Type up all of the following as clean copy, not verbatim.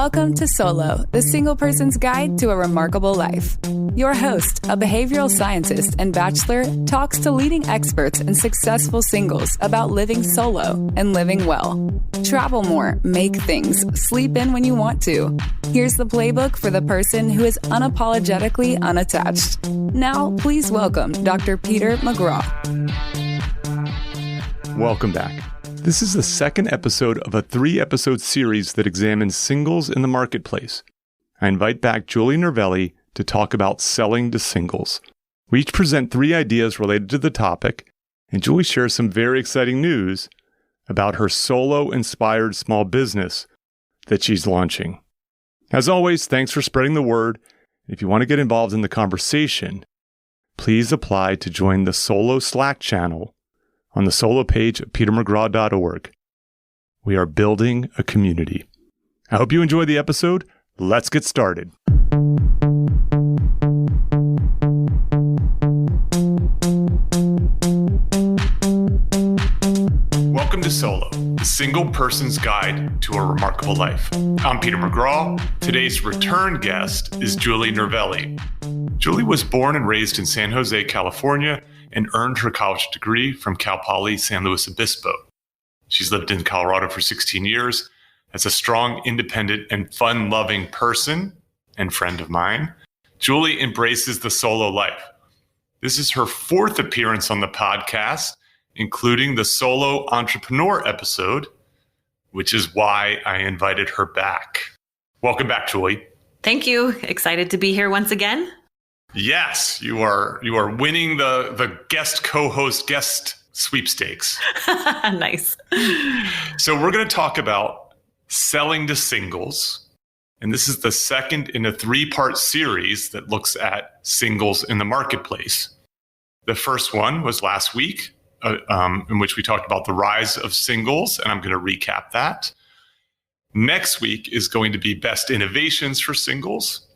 Welcome to Solo, the single person's guide to a remarkable life. Your host, a behavioral scientist and bachelor, talks to leading experts and successful singles about living solo and living well. Travel more, make things, sleep in when you want to. Here's the playbook for the person who is unapologetically unattached. Now, please welcome Dr. Peter McGraw. Welcome back. This is the second episode of a 3-episode series that examines singles in the marketplace. I invite back Julie Nervelli to talk about selling to singles. We each present 3 ideas related to the topic, and Julie shares some very exciting news about her solo-inspired small business that she's launching. As always, thanks for spreading the word. If you want to get involved in the conversation, please apply to join the Solo Slack channel on the Solo page at petermcgraw.org. We are building a community. I hope you enjoy the episode. Let's get started. Welcome to Solo, the single person's guide to a remarkable life. I'm Peter McGraw. Today's return guest is Julie Nervelli. Julie was born and raised in San Jose, California, and earned her college degree from Cal Poly San Luis Obispo. She's lived in Colorado for 16 years. As a strong, independent, and fun-loving person and friend of mine, Julie embraces the solo life. This is her 4th appearance on the podcast, including the Solo Entrepreneur episode, which is why I invited her back. Welcome back, Julie. Thank you. Excited to be here once again. Yes, you are winning the guest co-host guest sweepstakes. Nice. So we're going to talk about selling to singles. And this is the second in a 3-part series that looks at singles in the marketplace. The first one was last week, in which we talked about the rise of singles, and I'm going to recap that. Next week is going to be best innovations for singles.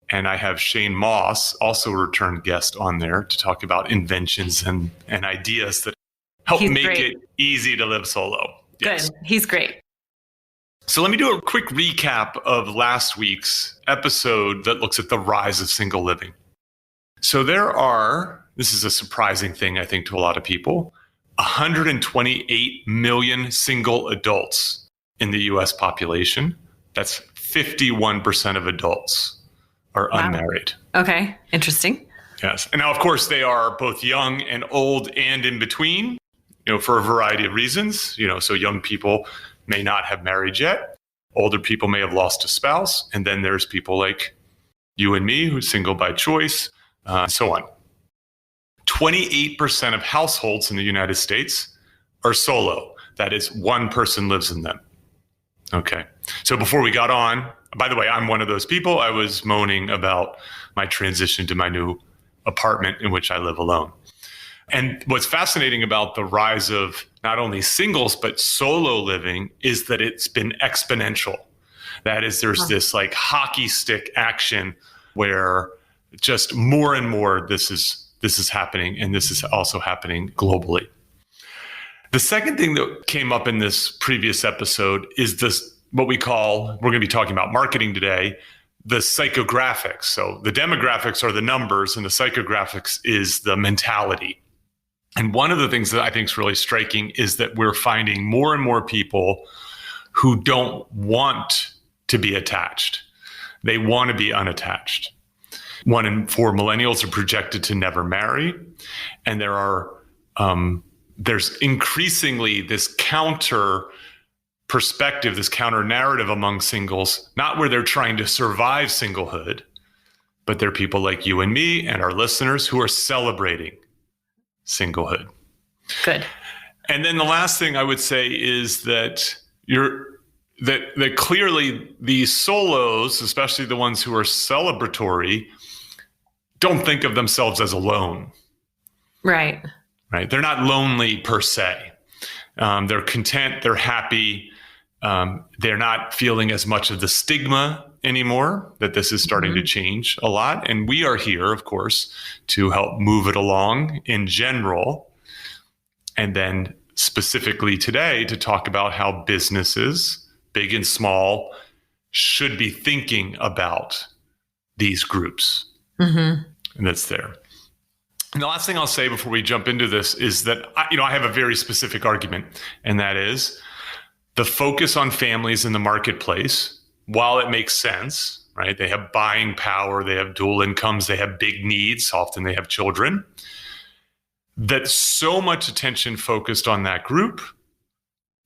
And I have Shane Moss, also a return guest, on there to talk about inventions and ideas that help make it easy to live solo. Yes. Good. He's great. So let me do a quick recap of last week's episode that looks at the rise of single living. So this is a surprising thing, I think, to a lot of people, 128 million single adults in the U.S. population. That's 51% of adults are unmarried. Okay. Interesting. Yes. And now, of course, they are both young and old and in between, for a variety of reasons. So young people may not have married yet. Older people may have lost a spouse. And then there's people like you and me who's single by choice, so on. 28% of households in the United States are solo. That is, one person lives in them. Okay. So before we got on, by the way, I'm one of those people. I was moaning about my transition to my new apartment in which I live alone. And what's fascinating about the rise of not only singles, but solo living is that it's been exponential. That is, there's this like hockey stick action where just more and more this is happening, and this is also happening globally. The second thing that came up in this previous episode is we're going to be talking about marketing today, the psychographics. So the demographics are the numbers and the psychographics is the mentality. And one of the things that I think is really striking is that we're finding more and more people who don't want to be attached. They want to be unattached. 1 in 4 millennials are projected to never marry. And there's increasingly this counter perspective, this counter narrative among singles, not where they're trying to survive singlehood, but they're people like you and me and our listeners who are celebrating singlehood. Good. And then the last thing I would say is that that clearly these solos, especially the ones who are celebratory, don't think of themselves as alone. Right. Right. They're not lonely per se. They're content. They're happy. They're not feeling as much of the stigma anymore, that this is starting to change a lot. And we are here, of course, to help move it along in general. And then specifically today to talk about how businesses, big and small, should be thinking about these groups. Mm-hmm. And that's there. And the last thing I'll say before we jump into this is that I have a very specific argument, and that is the focus on families in the marketplace. While it makes sense, right? They have buying power, they have dual incomes, they have big needs, often they have children. That so much attention focused on that group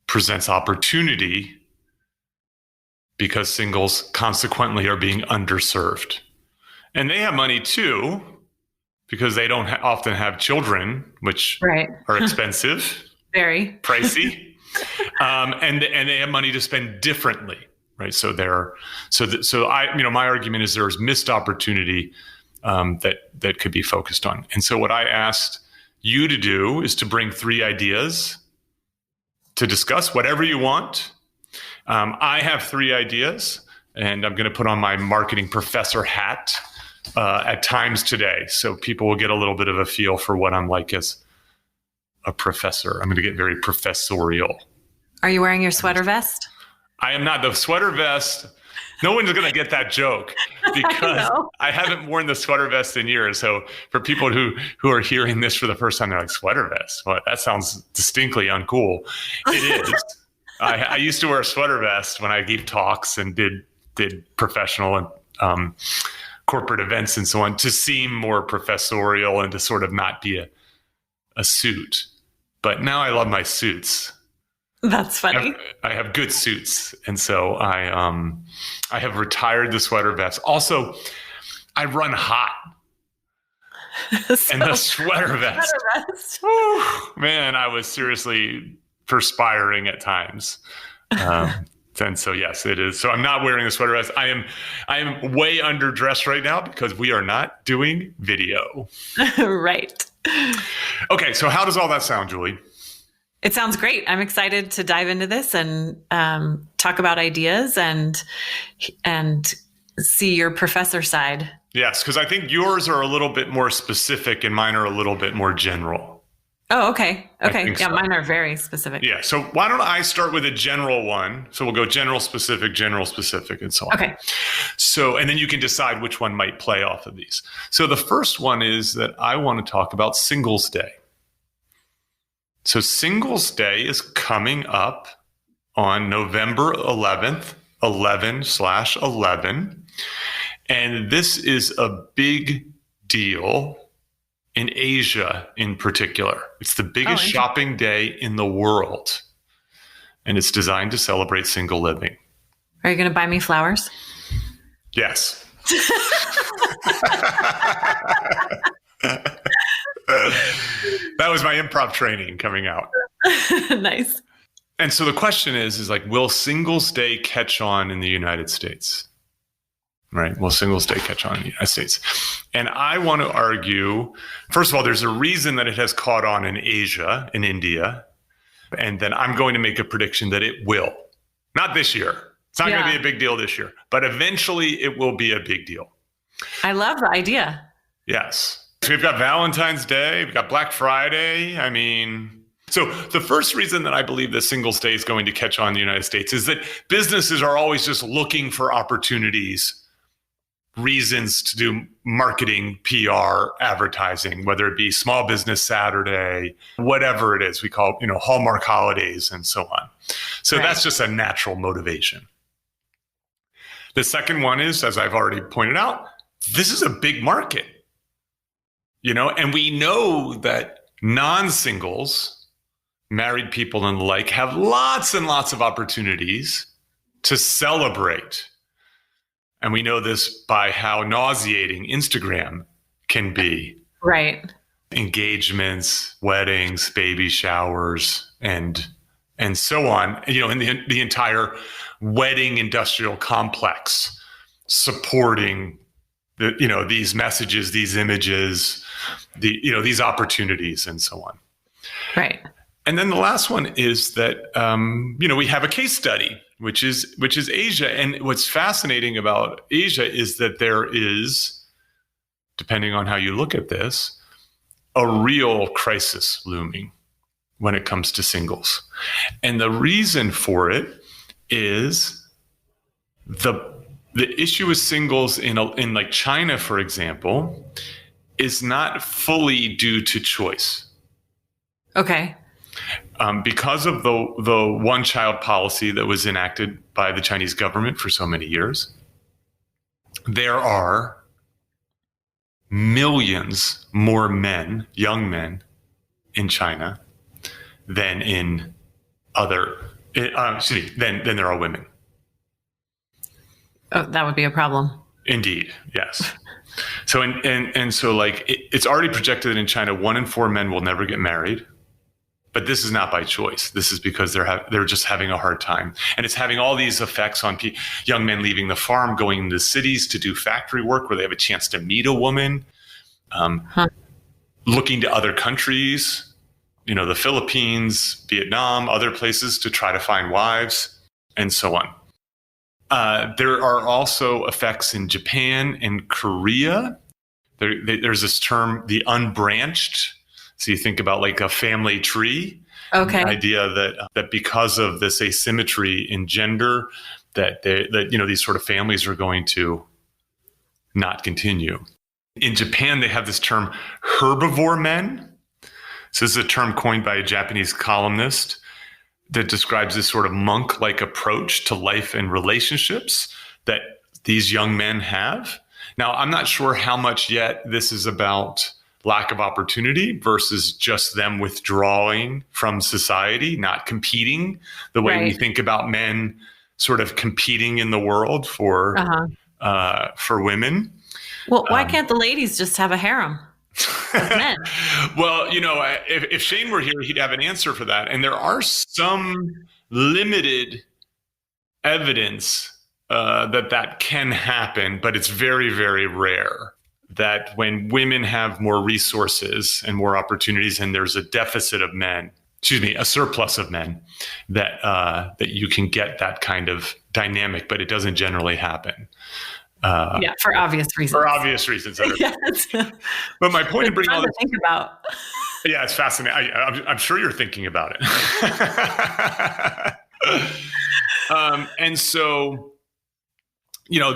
presents opportunity because singles consequently are being underserved. And they have money too, because they don't often have children, which are expensive, very pricey, and they have money to spend differently, right? So my argument is there's missed opportunity that could be focused on. And so what I asked you to do is to bring 3 ideas to discuss, whatever you want. I have 3 ideas, and I'm going to put on my marketing professor hat at times today, so people will get a little bit of a feel for what I'm like as a professor. I'm going to get very professorial. Are you wearing your sweater vest? I am not. The sweater vest, no one's going to get that joke because I haven't worn the sweater vest in years. So for people who are hearing this for the first time, they're like, sweater vest? What? That sounds distinctly uncool. It is. I used to wear a sweater vest when I gave talks and did professional and corporate events and so on, to seem more professorial and to sort of not be a suit. But now I love my suits. That's funny. I have good suits. And so I have retired the sweater vest. Also, I run hot. And the sweater vest. Whew, man, I was seriously perspiring at times. And so, yes, it is. So I'm not wearing the sweater vest. I am way underdressed right now because we are not doing video. Right. Okay. So how does all that sound, Julie? It sounds great. I'm excited to dive into this and talk about ideas and see your professor side. Yes, because I think yours are a little bit more specific and mine are a little bit more general. Oh, okay. Okay. Yeah, so. Mine are very specific. Yeah. So why don't I start with a general one? So we'll go general, specific, and so on. Okay. So, and then you can decide which one might play off of these. So the first one is that I want to talk about Singles Day. So Singles Day is coming up on November 11th, 11/11. And this is a big deal in Asia in particular. It's the biggest shopping day in the world. And it's designed to celebrate single living. Are you going to buy me flowers? Yes. That was my improv training coming out. Nice. And so the question is like, will Singles Day catch on in the United States? Right? Will Singles Day catch on in the United States? And I want to argue, first of all, there's a reason that it has caught on in Asia, in India. And then I'm going to make a prediction that it will. Not this year. It's not going to be a big deal this year, but eventually it will be a big deal. I love the idea. Yes. So we've got Valentine's Day, we've got Black Friday. So the first reason that I believe that Singles Day is going to catch on in the United States is that businesses are always just looking for opportunities, reasons to do marketing, PR, advertising, whether it be Small Business Saturday, whatever it is, we call, Hallmark holidays and so on. So That's just a natural motivation. The second one is, as I've already pointed out, this is a big market, and we know that non-singles, married people and the like, have lots and lots of opportunities to celebrate. And we know this by how nauseating Instagram can be. Right. Engagements, weddings, baby showers, and so on, in the entire wedding industrial complex supporting these messages, these images, these opportunities and so on. Right. And then the last one is that, we have a case study, which is Asia. And what's fascinating about Asia is that there is, depending on how you look at this, a real crisis looming when it comes to singles. And the reason for it is the issue with singles in like China, for example, is not fully due to choice. Okay. Because of the one-child policy that was enacted by the Chinese government for so many years, there are millions more men, young men, in China than in than there are women. Oh, that would be a problem. Indeed, yes. So so like it's already projected that in China, 1 in 4 men will never get married. But this is not by choice. This is because they're just having a hard time. And it's having all these effects on young men leaving the farm, going into cities to do factory work where they have a chance to meet a woman, looking to other countries, the Philippines, Vietnam, other places to try to find wives, and so on. There are also effects in Japan and Korea. There's this term, the unbranched. So you think about like a family tree. Okay. The idea that because of this asymmetry in gender, that these sort of families are going to not continue. In Japan, they have this term herbivore men. So this is a term coined by a Japanese columnist that describes this sort of monk-like approach to life and relationships that these young men have. Now, I'm not sure how much yet this is about lack of opportunity versus just them withdrawing from society, not competing the way we think about men sort of competing in the world for women. Well, why can't the ladies just have a harem? Men? Well, if Shane were here, he'd have an answer for that. And there are some limited evidence that can happen, but it's very, very rare. That when women have more resources and more opportunities, and there's a surplus of men, that you can get that kind of dynamic, but it doesn't generally happen. For obvious reasons. For obvious reasons. Yes. But my point in bringing all this, think about. Yeah, it's fascinating. I'm sure you're thinking about it. And so.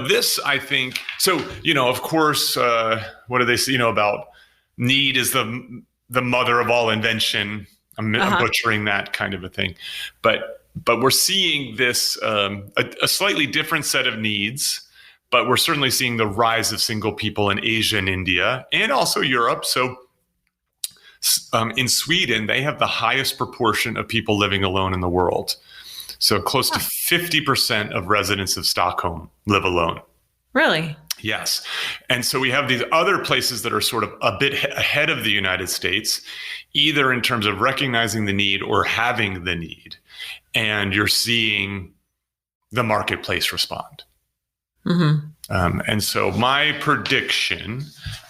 This, I think, so, of course, what do they say, about need is the mother of all invention. I'm butchering that kind of a thing. But we're seeing this, a slightly different set of needs, but we're certainly seeing the rise of single people in Asia and India and also Europe. So in Sweden, they have the highest proportion of people living alone in the world. So close to 50% of residents of Stockholm live alone. Really? Yes. And so we have these other places that are sort of a bit ahead of the United States, either in terms of recognizing the need or having the need. And you're seeing the marketplace respond. Mm-hmm. And so my prediction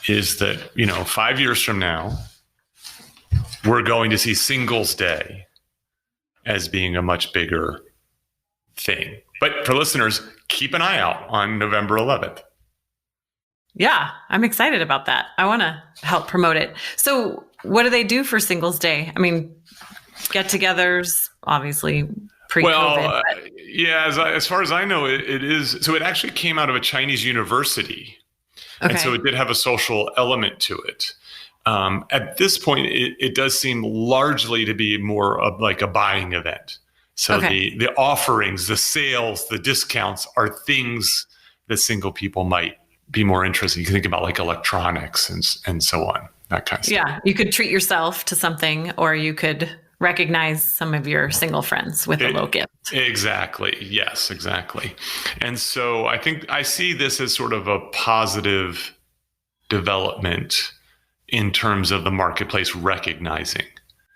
is that, 5 years from now, we're going to see Singles Day as being a much bigger thing. But for listeners, keep an eye out on November 11th. Yeah, I'm excited about that. I want to help promote it. So what do they do for Singles Day? I mean, get-togethers, obviously, pre-COVID. Well, as far as I know, it is. So it actually came out of a Chinese university. Okay. And so it did have a social element to it. At this point, it does seem largely to be more of like a buying event. So the offerings, the sales, the discounts are things that single people might be more interested in. You can think about like electronics and so on, that kind of stuff. Yeah, you could treat yourself to something, or you could recognize some of your single friends with a low gift. Exactly. Yes, exactly. And so I think I see this as sort of a positive development in terms of the marketplace recognizing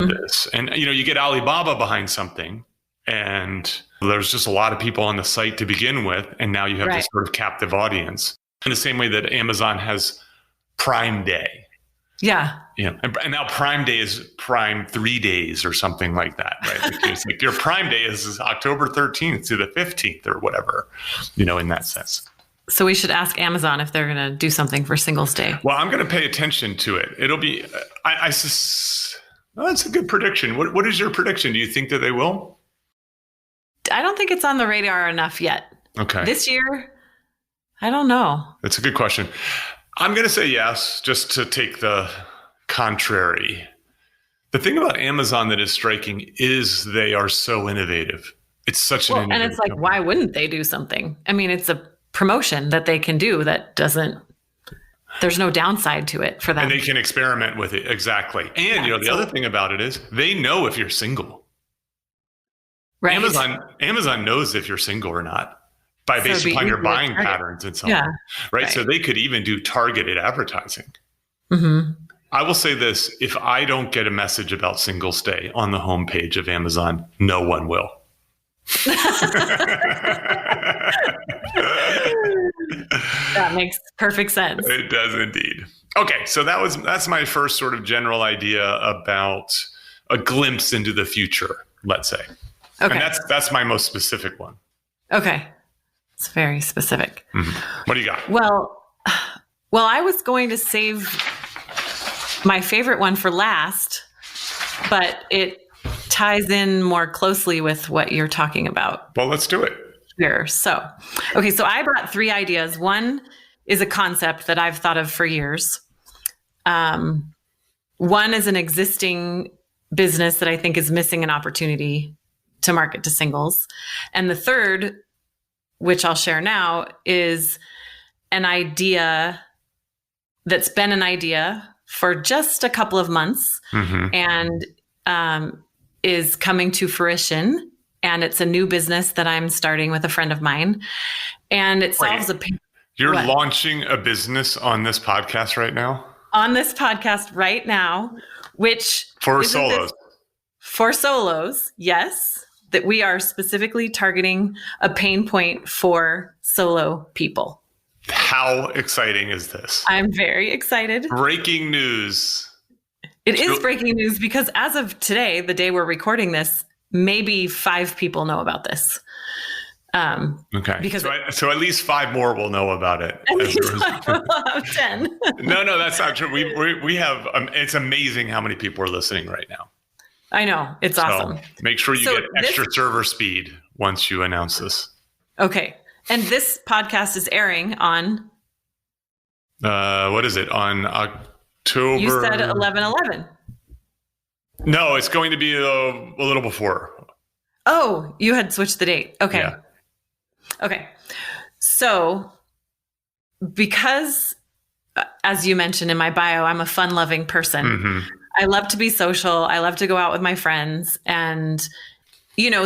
this. And, you get Alibaba behind something, and there's just a lot of people on the site to begin with. And now you have this sort of captive audience in the same way that Amazon has Prime Day. Yeah. And now Prime Day is Prime 3 days or something like that, right? It's like your Prime Day is October 13th to the 15th or whatever, in that sense. So we should ask Amazon if they're going to do something for Singles Day. Well, I'm going to pay attention to it. It'll be, that's a good prediction. What is your prediction? Do you think that they will? I don't think it's on the radar enough yet. Okay. This year, I don't know. That's a good question. I'm going to say yes, just to take the contrary. The thing about Amazon that is striking is they are so innovative. It's such an innovative and it's like, company. why wouldn't they do something? I mean, it's a promotion that they can do that doesn't, there's no downside to it for them. And they can experiment with it. Exactly. And the other thing about it is they know if you're single. Right. Amazon knows if you're single or not based upon your buying patterns and so on. Right? So they could even do targeted advertising. Mm-hmm. I will say this, if I don't get a message about Singles Day on the homepage of Amazon, no one will. That makes perfect sense. It does indeed. Okay, so that's my first sort of general idea about a glimpse into the future, let's say. Okay. And that's my most specific one. Okay. It's very specific. Mm-hmm. What do you got? Well, I was going to save my favorite one for last, but it ties in more closely with what you're talking about. Well, let's do it. Sure. So I brought 3 ideas. One is a concept that I've thought of for years. One is an existing business that I think is missing an opportunity to market to singles. And the third, which I'll share now, is an idea that's been an idea for just a couple of months and is coming to fruition. And it's a new business that I'm starting with a friend of mine. And it solves You're launching a business on this podcast right now? On this podcast right now, which... For solos. For solos, yes. That we are specifically targeting a pain point for solo people. How exciting is this? I'm very excited. Breaking news. It is breaking news because as of today, the day we're recording this, maybe 5 people know about this. Okay. Because so at least 5 more will know about it. At least 5 will have 10. No, that's not true. We have, it's amazing how many people are listening right now. I know. It's awesome. Make sure you get extra server speed once you announce this. Okay. And this podcast is airing on... what is it? On October... You said 11/11. No, it's going to be a little before. Oh, you had switched the date. Okay. Yeah. Okay. So, because, as you mentioned in my bio, I'm a fun-loving person. Mm-hmm. I love to be social. I love to go out with my friends. And,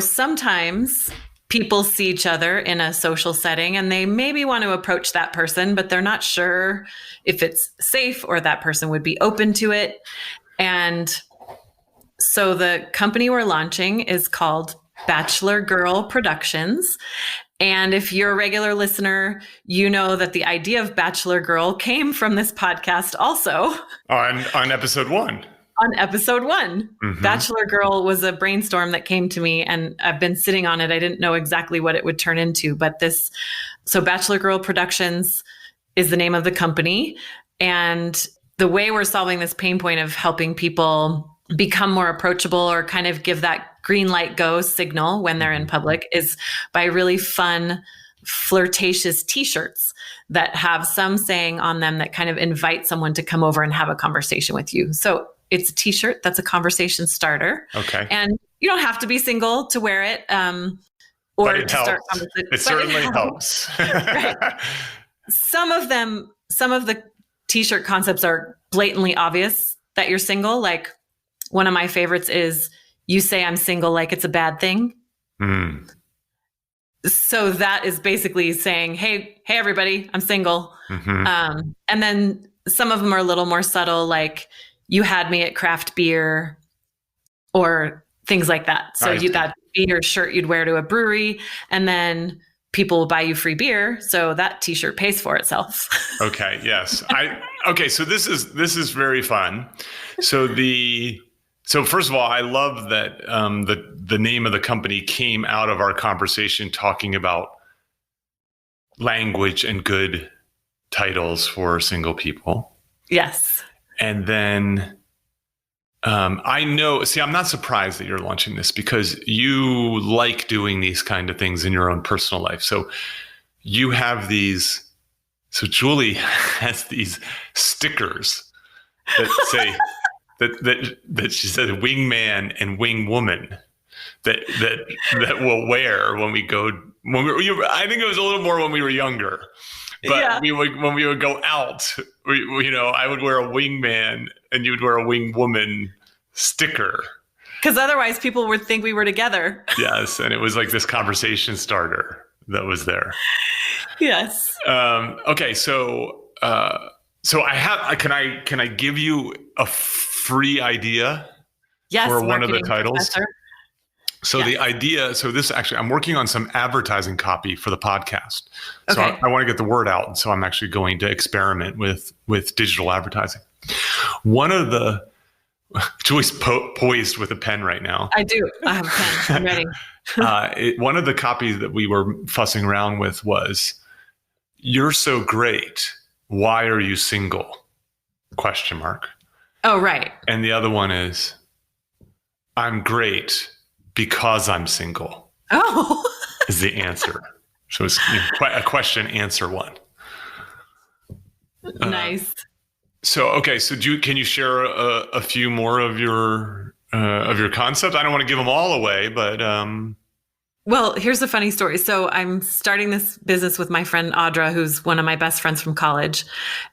sometimes people see each other in a social setting and they maybe want to approach that person, but they're not sure if it's safe or that person would be open to it. And so the company we're launching is called Bachelor Girl Productions. And if you're a regular listener, you know that the idea of Bachelor Girl came from this podcast also. On episode 1. On episode 1. Mm-hmm. Bachelor Girl was a brainstorm that came to me and I've been sitting on it. I didn't know exactly what it would turn into, but so Bachelor Girl Productions is the name of the company. And the way we're solving this pain point of helping people become more approachable or kind of give that green light go signal when they're in public is by really fun, flirtatious t-shirts that have some saying on them that kind of invite someone to come over and have a conversation with you. So it's a t-shirt that's a conversation starter. Okay. And you don't have to be single to wear it. Or to start conversation. It certainly helps. Right. Some of the t-shirt concepts are blatantly obvious that you're single. Like one of my favorites is, you say I'm single like it's a bad thing. Mm. So that is basically saying, hey, everybody, I'm single. Mm-hmm. And then some of them are a little more subtle, like you had me at craft beer or things like that. So that'd be your shirt you'd wear to a brewery, and then people will buy you free beer. So that t-shirt pays for itself. Okay. Yes. Okay. So this is very fun. So first of all, I love that the name of the company came out of our conversation talking about language and good titles for single people. Yes. And then I know, see, I'm not surprised that you're launching this because you like doing these kind of things in your own personal life. So you have these, so Julie has these stickers that say, that she said wingman and wing woman that we'll wear when we go, I think it was a little more when we were younger. But when we would go out, I would wear a wingman and you would wear a wing woman sticker. Because otherwise people would think we were together. Yes. And it was like this conversation starter that was there. Yes. Okay. So can I give you a free idea for one of the titles? Professor. So the idea, I'm working on some advertising copy for the podcast. So Okay. I want to get the word out. And so I'm actually going to experiment with digital advertising. One of the, Julie's poised with a pen right now. I do. I have a pen. I'm ready. One of the copies that we were fussing around with was, "You're so great. Why are you single?" ? Oh, right. And the other one is, "I'm great because I'm single," Oh. is the answer. So it's a question answer one. Nice. So can you share a few more of your concepts? I don't want to give them all away, but Well, here's a funny story. So I'm starting this business with my friend Audra, who's one of my best friends from college,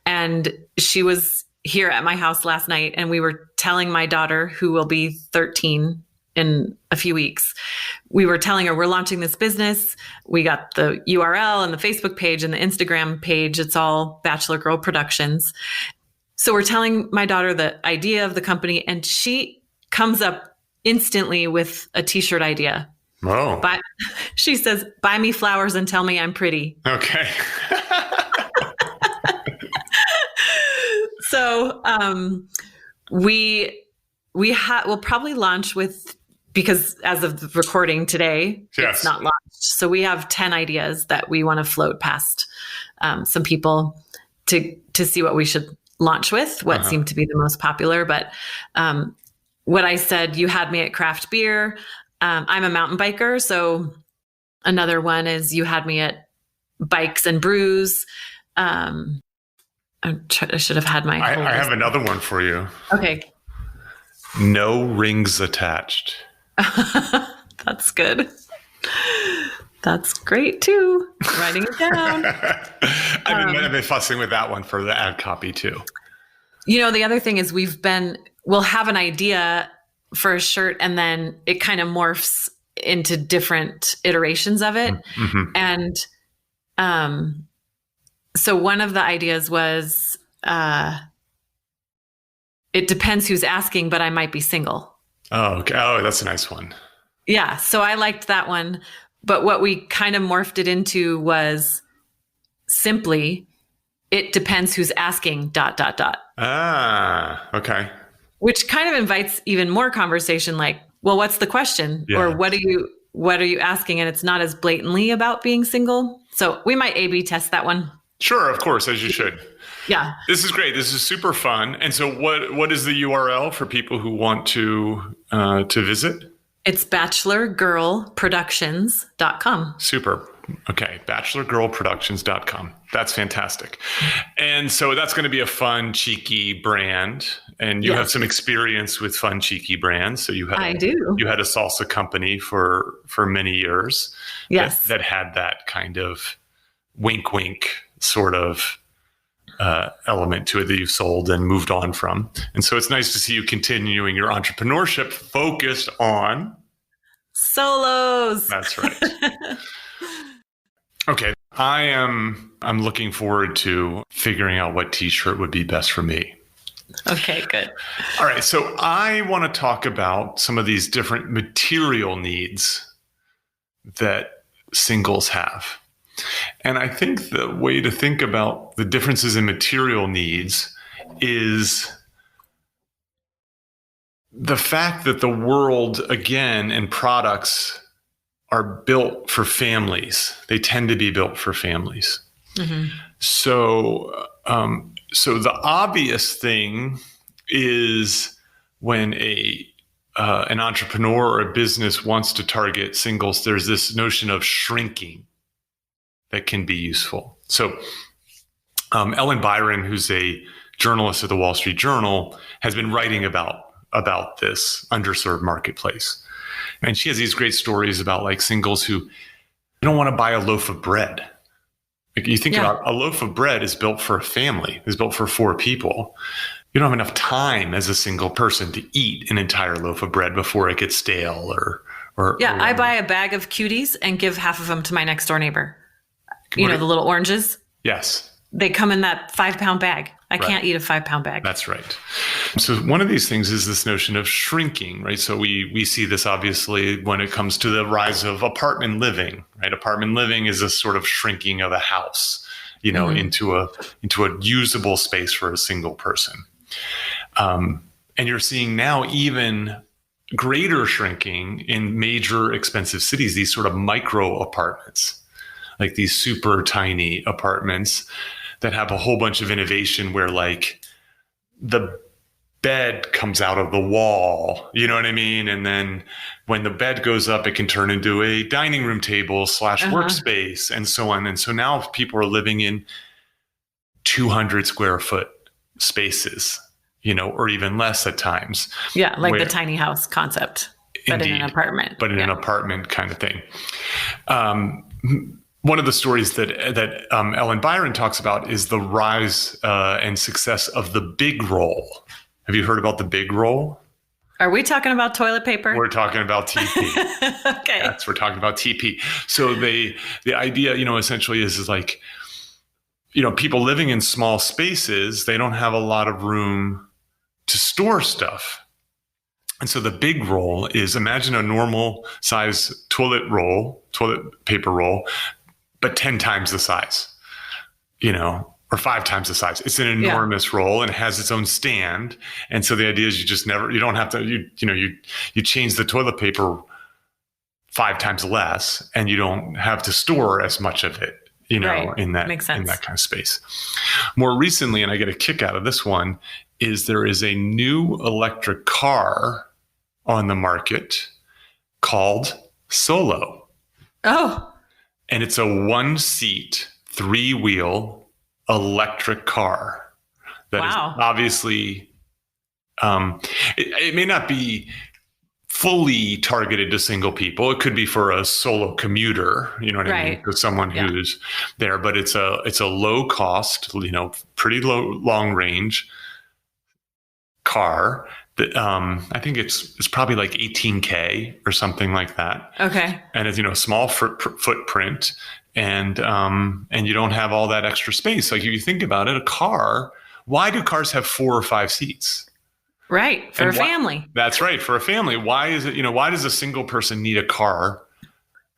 and she was here at my house last night, and we were telling my daughter, who will be 13 in a few weeks, we were telling her we're launching this business. We got the URL and the Facebook page and the Instagram page. It's all Bachelor Girl Productions. So we're telling my daughter the idea of the company, and she comes up instantly with a t-shirt idea. oh, She says, "Buy me flowers and tell me I'm pretty." okay. So we'll probably launch with, because as of the recording today, Yes. It's not launched. So we have 10 ideas that we want to float past some people to see what we should launch with, what seemed to be the most popular. But what I said, you had me at craft beer. I'm a mountain biker. So another one is you had me at bikes and brews. I should have had my. I have another one for you. Okay. No rings attached. That's good. That's great too. Writing it down. I've been fussing with that one for the ad copy too. The other thing is we'll have an idea for a shirt, and then it kind of morphs into different iterations of it. Mm-hmm. And so one of the ideas was, it depends who's asking, but I might be single. Oh, okay. Oh, that's a nice one. Yeah. So I liked that one. But what we kind of morphed it into was simply, it depends who's asking ... Ah, okay. Which kind of invites even more conversation, like, well, what's the question? Yeah. Or what are you asking? And it's not as blatantly about being single. So we might A/B test that one. Sure, of course, as you should. Yeah. This is great. This is super fun. And so what is the URL for people who want to visit? It's bachelorgirlproductions.com. Super. Okay. Bachelorgirlproductions.com. That's fantastic. And so that's going to be a fun, cheeky brand. And you have some experience with fun, cheeky brands. So I do. You had a salsa company for many years. Yes. That had that kind of wink, wink sort of element to it that you've sold and moved on from. And so it's nice to see you continuing your entrepreneurship focused on solos. That's right. Okay. I'm looking forward to figuring out what t-shirt would be best for me. Okay, good. All right. So I want to talk about some of these different material needs that singles have. And I think the way to think about the differences in material needs is the fact that the world, again, and products are built for families. They tend to be built for families. Mm-hmm. So the obvious thing is when an entrepreneur or a business wants to target singles, there's this notion of shrinking that can be useful. So Ellen Byron, who's a journalist at the Wall Street Journal, has been writing about this underserved marketplace. And she has these great stories about like singles who don't want to buy a loaf of bread. Like you think about a loaf of bread is built for a family, is built for 4 people. You don't have enough time as a single person to eat an entire loaf of bread before it gets stale or I buy a bag of cuties and give half of them to my next door neighbor. You know, the little oranges? Yes. They come in that 5-pound bag. I can't eat a 5-pound bag. That's right. So one of these things is this notion of shrinking, right? So we see this obviously when it comes to the rise of apartment living, right? Apartment living is a sort of shrinking of a house, you know, into a usable space for a single person. And you're seeing now even greater shrinking in major expensive cities, these sort of micro apartments, like these super tiny apartments that have a whole bunch of innovation where like the bed comes out of the wall, you know what I mean? And then when the bed goes up, it can turn into a dining room table / workspace and so on. And so now people are living in 200 square foot spaces, you know, or even less at times. Yeah, like the tiny house concept, but in an apartment. But in an apartment kind of thing. One of the stories that Ellen Byron talks about is the rise and success of the big roll. Have you heard about the big roll? Are we talking about toilet paper? We're talking about TP. Okay. Yes, we're talking about TP. So the idea, you know, essentially is like, you know, people living in small spaces, they don't have a lot of room to store stuff. And so the big roll is, imagine a normal size toilet paper roll, but 10 times the size, you know, or 5 times the size. It's an enormous roll and it has its own stand. And so the idea is you don't have to, you change the toilet paper 5 times less and you don't have to store as much of it, you know, in that kind of space. More recently, and I get a kick out of this one, is there is a new electric car on the market called Solo. Oh. And it's a 1-seat, 3-wheel electric car that is obviously, it may not be fully targeted to single people. It could be for a solo commuter, you know what I mean? For someone who's there, but it's a low cost, you know, pretty long range car that I think it's probably like 18K or something like that. Okay. And it's, you know, small footprint and you don't have all that extra space. Like if you think about it, a car, why do cars have 4 or 5 seats? Right. For a family. That's right. For a family. Why is it, you know, why does a single person need a car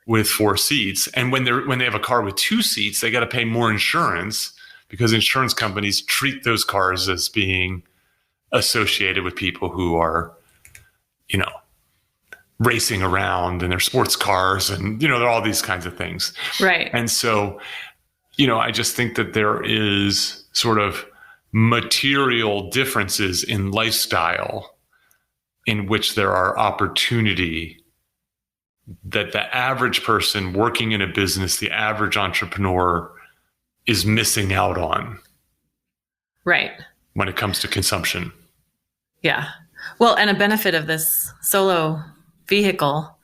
with 4 seats? And when they have a car with 2 seats, they got to pay more insurance because insurance companies treat those cars as being associated with people who are, you know, racing around in their sports cars and, you know, there are all these kinds of things. Right. And so, you know, I just think that there is sort of material differences in lifestyle in which there are opportunity that the average person working in a business, the average entrepreneur is missing out on. Right. When it comes to consumption. Yeah. Well, and a benefit of this Solo vehicle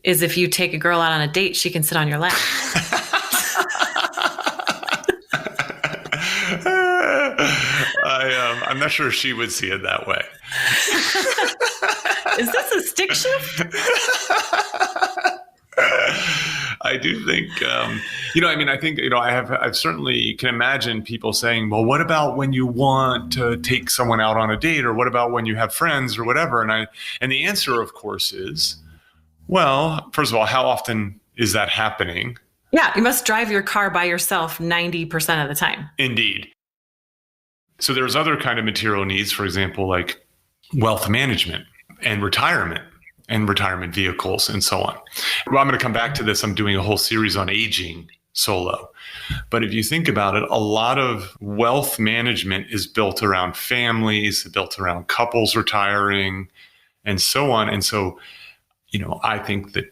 is if you take a girl out on a date, she can sit on your lap. I'm not sure she would see it that way. Is this a stick shift? I do think, you know, I mean, I think, you know, I've certainly can imagine people saying, well, what about when you want to take someone out on a date, or what about when you have friends or whatever? And the answer, of course, is, well, first of all, how often is that happening? Yeah, you must drive your car by yourself 90% of the time. Indeed. So there's other kind of material needs, for example, like wealth management and retirement vehicles and so on. Well, I'm going to come back to this. I'm doing a whole series on aging solo. But if you think about it, a lot of wealth management is built around families, built around couples retiring, and so on. And so, I think that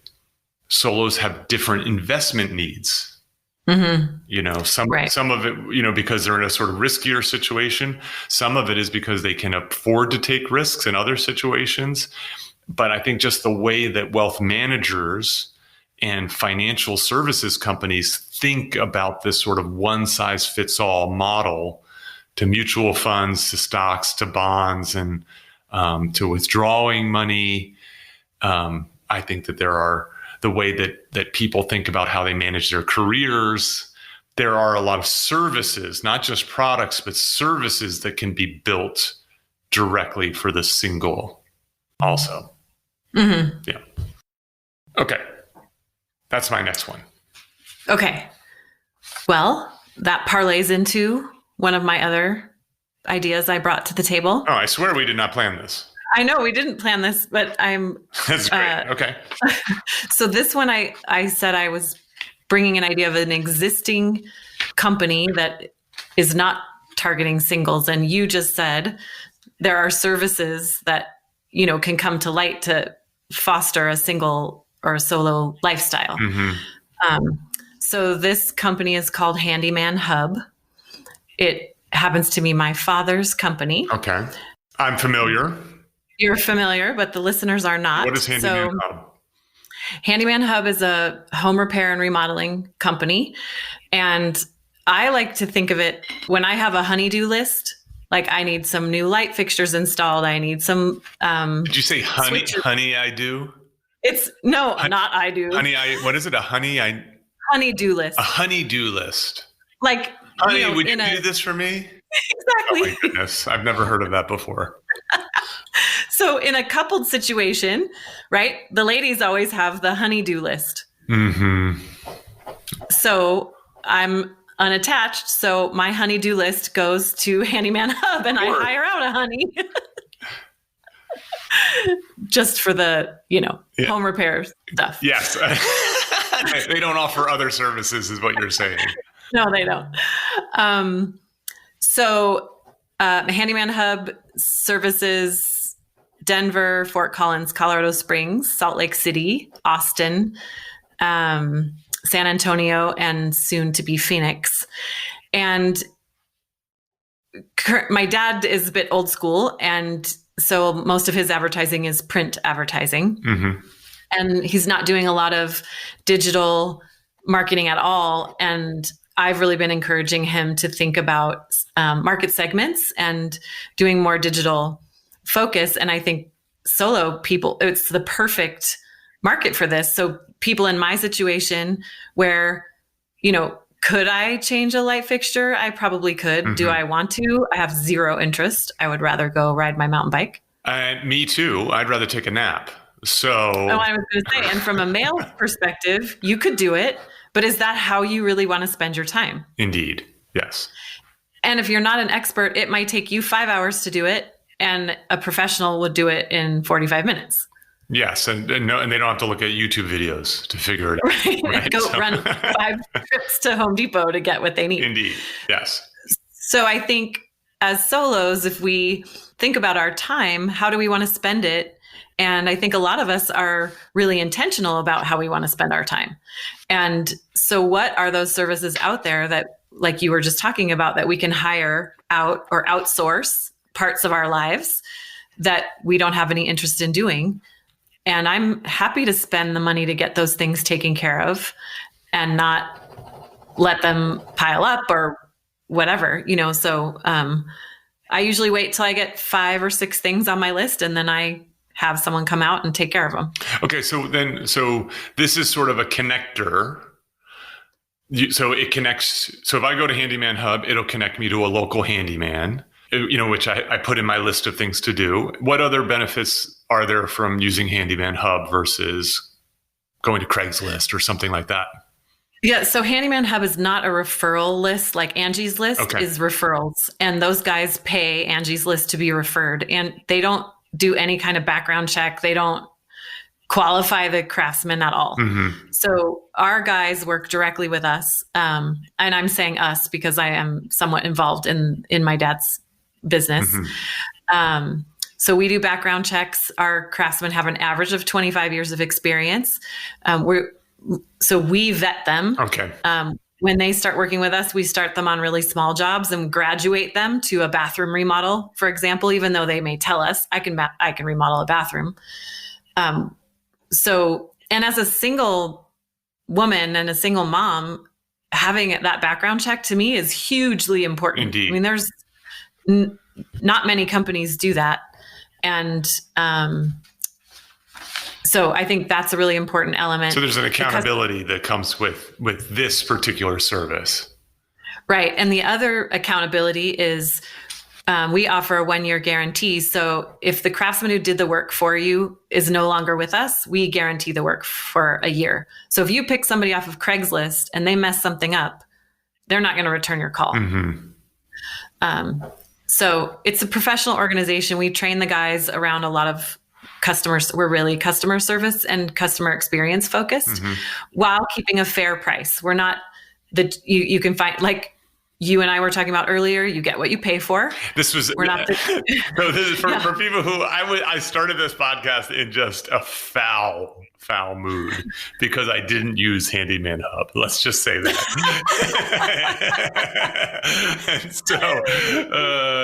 solos have different investment needs. Some of it, because they're in a sort of riskier situation. Some of it is because they can afford to take risks in other situations. But I think just the way that wealth managers and financial services companies think about this sort of one size fits all model to mutual funds, to stocks, to bonds, and to withdrawing money. I think that there are the way that people think about how they manage their careers. There are a lot of services, not just products, but services that can be built directly for the single also. Mm-hmm. Yeah. Okay. That's my next one. Okay. Well, that parlays into one of my other ideas I brought to the table. Oh, I swear we did not plan this. I know we didn't plan this, but That's great. Okay. So this one, I said I was bringing an idea of an existing company that is not targeting singles. And you just said there are services that, can come to light to foster a single or a solo lifestyle. Mm-hmm. So this company is called Handyman Hub. It happens to be my father's company. Okay. I'm familiar. You're familiar, but the listeners are not. What is Handyman Hub? Handyman Hub is a home repair and remodeling company. And I like to think of it when I have a honey-do list, like I need some new light fixtures installed. I need some. Did you say honey? Switches. Honey, I do? Not I do. What is it? Honey-do list. A honey-do list. Like, honey, would you do this for me? Exactly. Oh my goodness. I've never heard of that before. So in a coupled situation, right, the ladies always have the honey-do list. Mm-hmm. So I'm unattached. So my honey-do list goes to Handyman Hub and I hire out a honey. Just for the, home repair stuff. Yes. They don't offer other services is what you're saying. No, they don't. So Handyman Hub services Denver, Fort Collins, Colorado Springs, Salt Lake City, Austin, San Antonio, and soon to be Phoenix. And my dad is a bit old school, and so most of his advertising is print advertising. Mm-hmm. And he's not doing a lot of digital marketing at all. And I've really been encouraging him to think about market segments and doing more digital focus. And I think solo people, it's the perfect market for this. So people in my situation where, could I change a light fixture? I probably could. Mm-hmm. Do I want to? I have zero interest. I would rather go ride my mountain bike. Me too. I'd rather take a nap. So I was going to say, and from a male perspective, you could do it, but is that how you really want to spend your time? Indeed. Yes. And if you're not an expert, it might take you 5 hours to do it, and a professional would do it in 45 minutes. Yes, and they don't have to look at YouTube videos to figure it out. Right? Run 5 trips to Home Depot to get what they need. Indeed, yes. So I think as solos, if we think about our time, how do we want to spend it? And I think a lot of us are really intentional about how we want to spend our time. And so what are those services out there that, like you were just talking about, that we can hire out or outsource parts of our lives that we don't have any interest in doing? And I'm happy to spend the money to get those things taken care of and not let them pile up or whatever, So I usually wait till I get 5 or 6 things on my list, and then I have someone come out and take care of them. Okay. So this is sort of a connector. So it connects. So if I go to Handyman Hub, it'll connect me to a local handyman, which I put in my list of things to do. What other benefits are there from using Handyman Hub versus going to Craigslist or something like that? Yeah. So Handyman Hub is not a referral list like Angie's List is referrals. And those guys pay Angie's List to be referred. And they don't do any kind of background check. They don't qualify the craftsman at all. So our guys work directly with us. And I'm saying us because I am somewhat involved in my dad's business. So we do background checks. Our craftsmen have an average of 25 years of experience. So we vet them. Okay. When they start working with us, we start them on really small jobs and graduate them to a bathroom remodel, for example, even though they may tell us I can remodel a bathroom. And as a single woman and a single mom, having that background check to me is hugely important. Indeed. I mean, there's not many companies do that. And so I think that's a really important element. So there's an accountability that comes with this particular service. Right. And the other accountability is we offer a 1-year guarantee. So if the craftsman who did the work for you is no longer with us, we guarantee the work for a year. So if you pick somebody off of Craigslist and they mess something up, they're not going to return your call. So it's a professional organization. We train the guys around a lot of customers. We're really customer service and customer experience focused while keeping a fair price. We're not you can find, like you and I were talking about earlier, you get what you pay for. This was, we're not so this is for people who I started this podcast in just a foul mood because I didn't use Handyman Hub. Let's just say that. And so,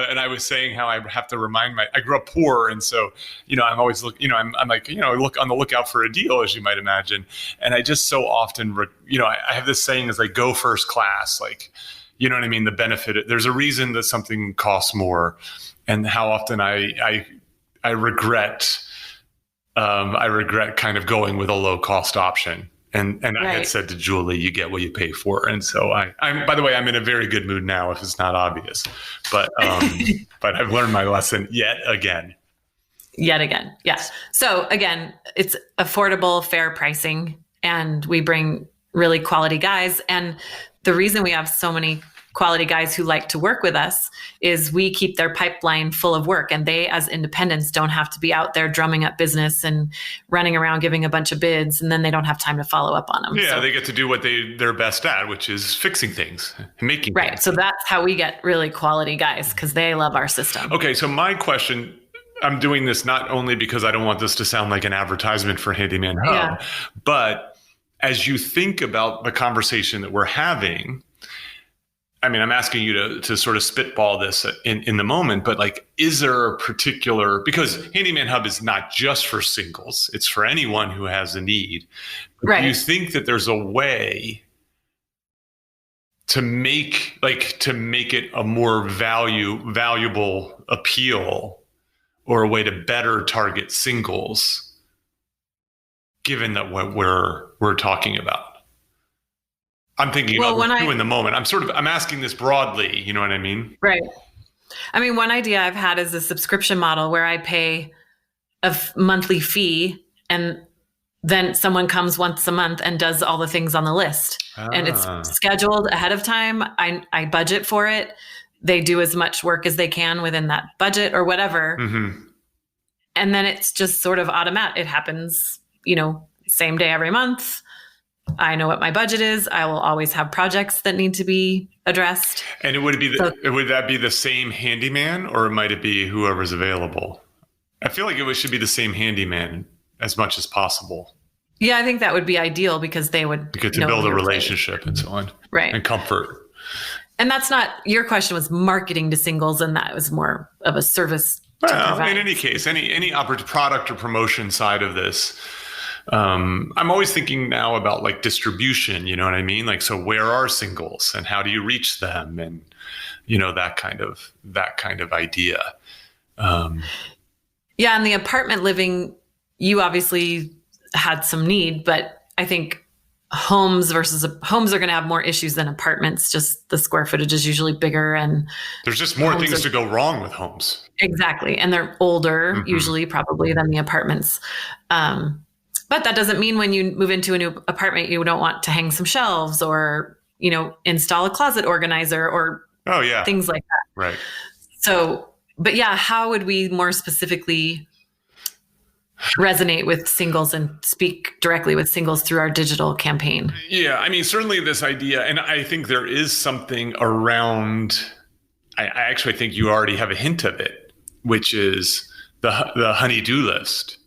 and I was saying how I have to remind I grew up poor. And so, I'm always I'm like, look on the lookout for a deal, as you might imagine. And I just so often, I have this saying is like, go first class, like, you know what I mean? The benefit, there's a reason that something costs more, and how often I regret kind of going with a low cost option. And right. I had said to Julie, you get what you pay for. And so I'm, by the way, I'm in a very good mood now if it's not obvious, but I've learned my lesson yet again. Yes. So again, it's affordable, fair pricing, and we bring really quality guys. And the reason we have so many quality guys who like to work with us is we keep their pipeline full of work, and they as independents don't have to be out there drumming up business and running around giving a bunch of bids, and then they don't have time to follow up on them. Yeah, so they get to do what they're best at, which is fixing things, making right. things. So that's how we get really quality guys, because they love our system. Okay, so my question, I'm doing this not only because I don't want this to sound like an advertisement for Handyman Hub, but as you think about the conversation that we're having, I mean, I'm asking you to sort of spitball this in the moment, but like, is there a particular, because Handyman Hub is not just for singles, it's for anyone who has a need. Right. Do you think that there's a way to make it a more valuable appeal, or a way to better target singles, given that what we're talking about? I'm thinking about you in the moment. I'm asking this broadly, you know what I mean? Right. I mean, one idea I've had is a subscription model where I pay a monthly fee, and then someone comes once a month and does all the things on the list. And it's scheduled ahead of time. I budget for it. They do as much work as they can within that budget or whatever. And then it's just sort of automatic. It happens, same day every month. I know what my budget is. I will always have projects that need to be addressed. And would that be the same handyman, or might it be whoever's available? I feel like should be the same handyman as much as possible. Yeah, I think that would be ideal, because they would get to build a relationship and so on. Right. And comfort. And that's not, your question was marketing to singles, and that was more of a service. Well, in any case, any product or promotion side of this, I'm always thinking now about like distribution, you know what I mean? Like, so where are singles and how do you reach them? And, that kind of idea. Yeah. And the apartment living, you obviously had some need, but I think homes are going to have more issues than apartments. Just the square footage is usually bigger, and there's just more things to go wrong with homes. Exactly. And they're older, usually probably, than the apartments. But that doesn't mean when you move into a new apartment, you don't want to hang some shelves or, install a closet organizer or things like that. Right. So, but yeah, how would we more specifically resonate with singles and speak directly with singles through our digital campaign. Yeah, I mean, certainly this idea, and I think there is something around, I actually think you already have a hint of it, which is the honey-do list.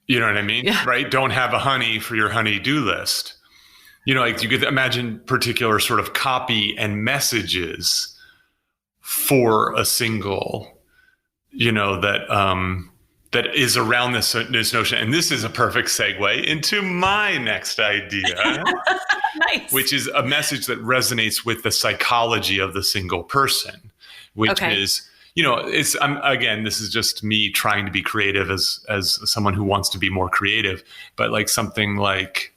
You know what I mean? Yeah. Right? Don't have a honey for your honey-do list. You know, like you could imagine particular sort of copy and messages for a single, you know, that is around this notion. And this is a perfect segue into my next idea, Nice. which is a message that resonates with the psychology of the single person, which is, you know, again, this is just me trying to be creative as someone who wants to be more creative, but like something like,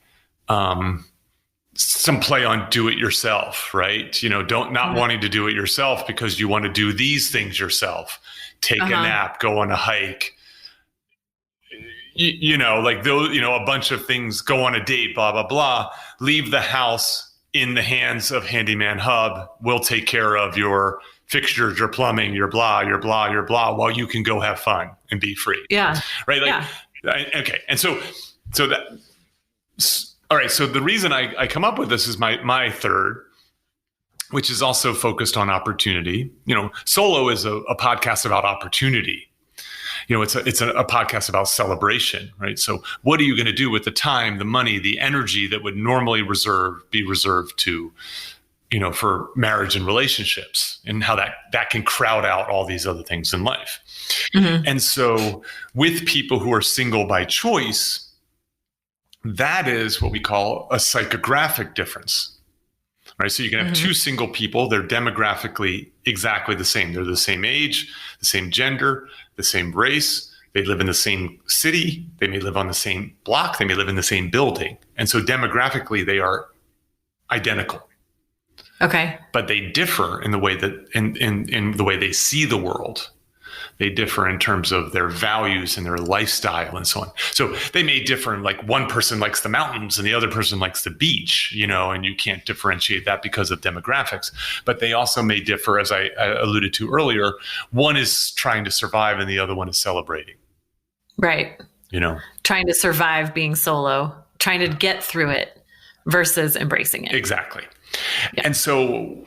some play on do it yourself, right? You know, not wanting to do it yourself because you want to do these things yourself, take a nap, go on a hike, you know, like those, you know, a bunch of things, go on a date, blah, blah, blah, leave the house in the hands of Handyman Hub. We'll take care of your fixtures, your plumbing, your blah, your blah, your blah, while you can go have fun and be free. Yeah. Right. Like, okay. And so that, all right. So the reason I come up with this is my third, which is also focused on opportunity. You know, Solo is a podcast about opportunity. You know, it's a podcast about celebration, right? So what are you going to do with the time, the money, the energy that would normally be reserved to, you know, for marriage and relationships, and how that can crowd out all these other things in life. Mm-hmm. And so with people who are single by choice, that is what we call a psychographic difference, right? So you can have two single people. They're demographically exactly the same. They're the same age, the same gender, the same race. They live in the same city. They may live on the same block. They may live in the same building. And so demographically, they are identical. Okay. But they differ in the way that in the way they see the world. They differ in terms of their values and their lifestyle and so on. So they may differ in, like, one person likes the mountains and the other person likes the beach, you know, and you can't differentiate that because of demographics. But they also may differ, as I alluded to earlier. One is trying to survive and the other one is celebrating. Right. You know, trying to survive being solo, trying to get through it versus embracing it. Exactly. Yeah. And so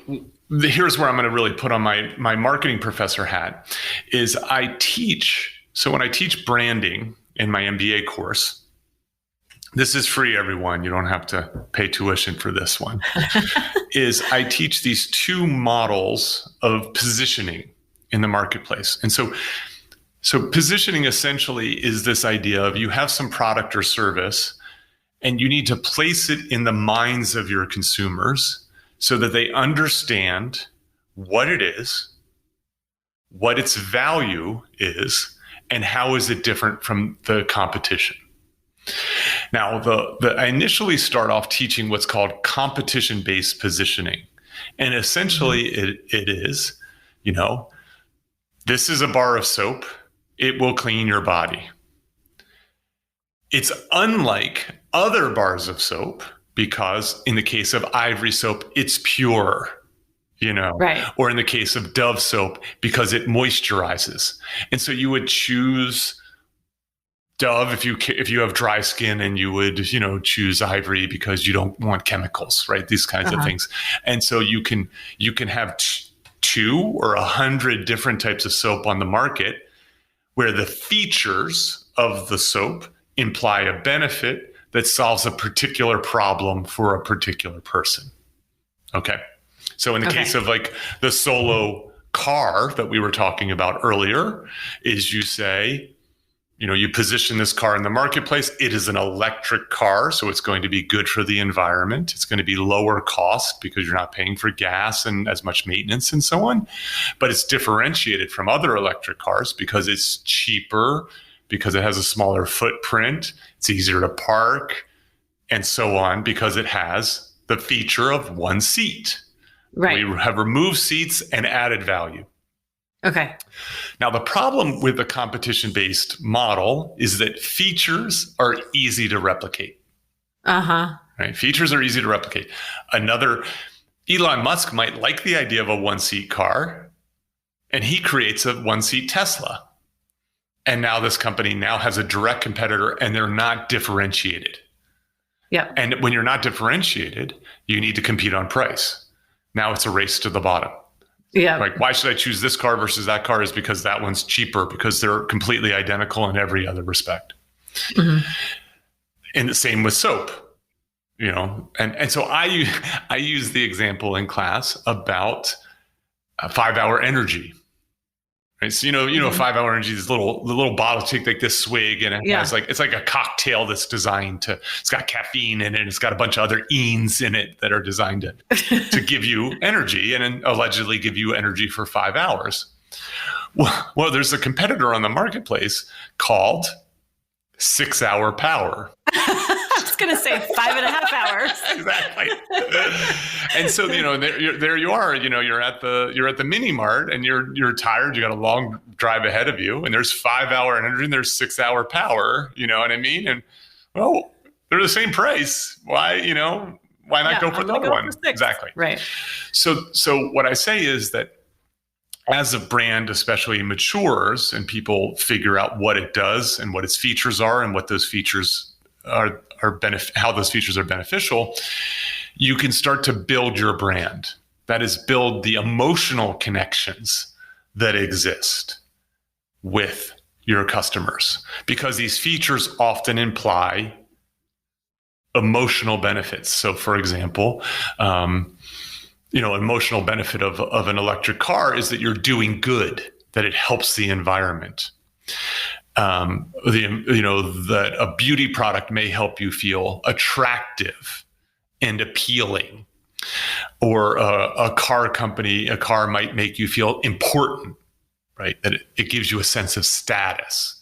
here's where I'm going to really put on my marketing professor hat is I teach. So when I teach branding in my MBA course, this is free, everyone. You don't have to pay tuition for this one. Is I teach these two models of positioning in the marketplace. And so positioning essentially is this idea of you have some product or service and you need to place it in the minds of your consumers so that they understand what it is, what its value is, and how is it different from the competition. Now, I initially start off teaching what's called competition-based positioning. And essentially it is, you know, this is a bar of soap. It will clean your body. It's unlike other bars of soap because in the case of Ivory soap, it's pure, you know, right. Or in the case of Dove soap, because it moisturizes. And so you would choose Dove if you have dry skin, and you would, you know, choose Ivory because you don't want chemicals, right? These kinds of things. And so you can have 2 or 100 different types of soap on the market where the features of the soap imply a benefit that solves a particular problem for a particular person. Okay. So in the case of like the Solo car that we were talking about earlier, is you say, you know, you position this car in the marketplace. It is an electric car, so it's going to be good for the environment. It's going to be lower cost because you're not paying for gas and as much maintenance and so on. But it's differentiated from other electric cars because it's cheaper, because it has a smaller footprint, it's easier to park, and so on, because it has the feature of one seat. Right. We have removed seats and added value. Okay. Now, the problem with the competition-based model is that features are easy to replicate. Right? Features are easy to replicate. Elon Musk might like the idea of a one-seat car, and he creates a one-seat Tesla. And now this company now has a direct competitor and they're not differentiated. Yeah. And when you're not differentiated, you need to compete on price. Now it's a race to the bottom. Yeah. Like, why should I choose this car versus that car? Is because that one's cheaper, because they're completely identical in every other respect. Mm-hmm. And the same with soap, and so I use the example in class about 5-Hour Energy. Right. So, 5-Hour Energy, the little bottle, take like this swig, and it has it's like a cocktail that's designed it's got caffeine in it. It's got a bunch of other enes in it that are designed to give you energy and allegedly give you energy for 5 hours. Well, there's a competitor on the marketplace called 6-Hour Power. I was going to say 5.5 hours. Exactly. And so, there you are, you're at the mini mart and you're tired. You got a long drive ahead of you, and there's 5-Hour Energy and there's 6-Hour Power, you know what I mean? And well, they're the same price. Why, why not go for the other one? Exactly. Right. So what I say is that as a brand especially matures and people figure out what it does and what its features are and what those features are how those features are beneficial, you can start to build your brand. That is, build the emotional connections that exist with your customers, because these features often imply emotional benefits. So, for example, emotional benefit of an electric car is that you're doing good, that it helps the environment. That a beauty product may help you feel attractive and appealing, or a car might make you feel important, right? That it gives you a sense of status.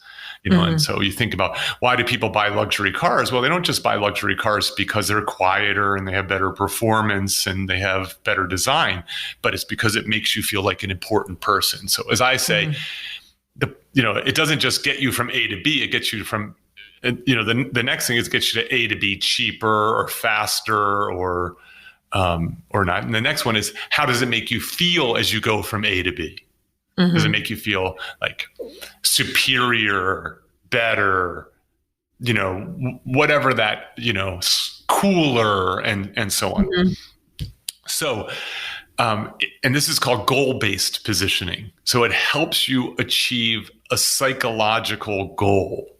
And so you think about, why do people buy luxury cars? Well, they don't just buy luxury cars because they're quieter and they have better performance and they have better design, but it's because it makes you feel like an important person. So as I say, it doesn't just get you from A to B, it gets you from, the next thing is get you to A to B cheaper or faster or not. And the next one is, how does it make you feel as you go from A to B? Mm-hmm. Does it make you feel like superior, better, whatever that, cooler and so on. Mm-hmm. So, and this is called goal-based positioning. So it helps you achieve a psychological goal